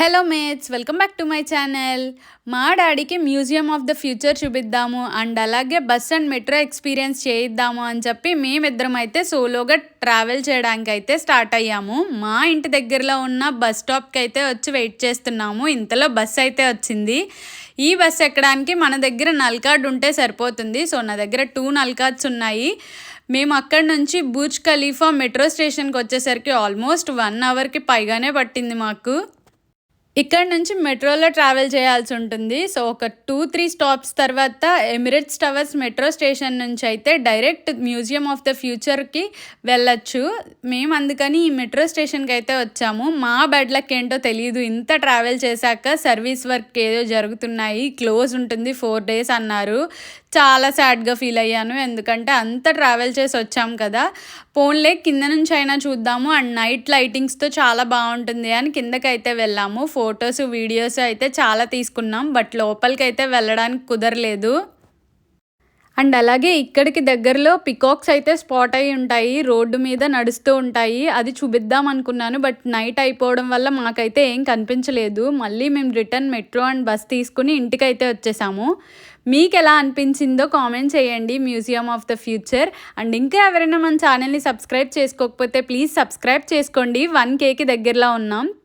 Hello mates, welcome back to my channel. మా డాడీకి museum of the future చూపిద్దాము and అలాగే బస్ అండ్ మెట్రో ఎక్స్పీరియన్స్ చేయిద్దాము అని చెప్పి మేమిద్దరం అయితే సోలోగా ట్రావెల్ చేయడానికి అయితే స్టార్ట్ అయ్యాము. మా ఇంటి దగ్గరలో ఉన్న బస్ స్టాప్కి అయితే వచ్చి వెయిట్ చేస్తున్నాము. ఇంతలో బస్ అయితే వచ్చింది. ఈ బస్ ఎక్కడానికి మన దగ్గర నల్ కార్డ్ ఉంటే సరిపోతుంది. సో నా దగ్గర 2 నల్ కార్డ్స్ ఉన్నాయి. మేము అక్కడి నుంచి బుర్జ్ ఖలీఫా మెట్రో స్టేషన్కి వచ్చేసరికి ఆల్మోస్ట్ 1 అవర్కి పైగానే పట్టింది మాకు. ఇక్కడ నుంచి మెట్రోలో ట్రావెల్ చేయాల్సి ఉంటుంది. సో ఒక 2-3 స్టాప్స్ తర్వాత ఎమిరేట్స్ టవర్స్ మెట్రో స్టేషన్ నుంచి అయితే డైరెక్ట్ మ్యూజియం ఆఫ్ ద ఫ్యూచర్కి వెళ్ళొచ్చు. మేము అందుకని ఈ మెట్రో స్టేషన్కి అయితే వచ్చాము. మా బెడ్ లక్ ఏంటో తెలియదు, ఇంత ట్రావెల్ చేశాక సర్వీస్ వర్క్ ఏదో జరుగుతున్నాయి, క్లోజ్ ఉంటుంది 4 days అన్నారు. చాలా సాడ్గా ఫీల్ అయ్యాను, ఎందుకంటే అంత ట్రావెల్ చేసి వచ్చాం కదా. పోన్లే కింద నుంచి అయినా చూద్దాము అండ్ నైట్ లైటింగ్స్తో చాలా బాగుంటుంది అని కిందకైతే వెళ్ళాము. ఫొటోస్ వీడియోస్ అయితే చాలా తీసుకున్నాం, బట్ లోపలికి అయితే వెళ్ళడానికి కుదరలేదు. అండ్ అలాగే ఇక్కడికి దగ్గరలో పికాక్స్ అయితే స్పాట్ అయి ఉంటాయి, రోడ్డు మీద నడుస్తూ ఉంటాయి. అది చూపిద్దాం అనుకున్నాను, బట్ నైట్ అయిపోవడం వల్ల మాకైతే ఏం కనిపించలేదు. మళ్ళీ మేము రిటర్న్ మెట్రో అండ్ బస్ తీసుకుని ఇంటికైతే వచ్చేసాము. మీకు ఎలా అనిపించిందో కామెంట్ చేయండి museum of the future. And ఇంకా ఎవరైనా మన ఛానల్ని సబ్స్క్రైబ్ చేసుకోకపోతే ప్లీజ్ సబ్స్క్రైబ్ చేసుకోండి. 1Kకి దగ్గరలో ఉన్నాం.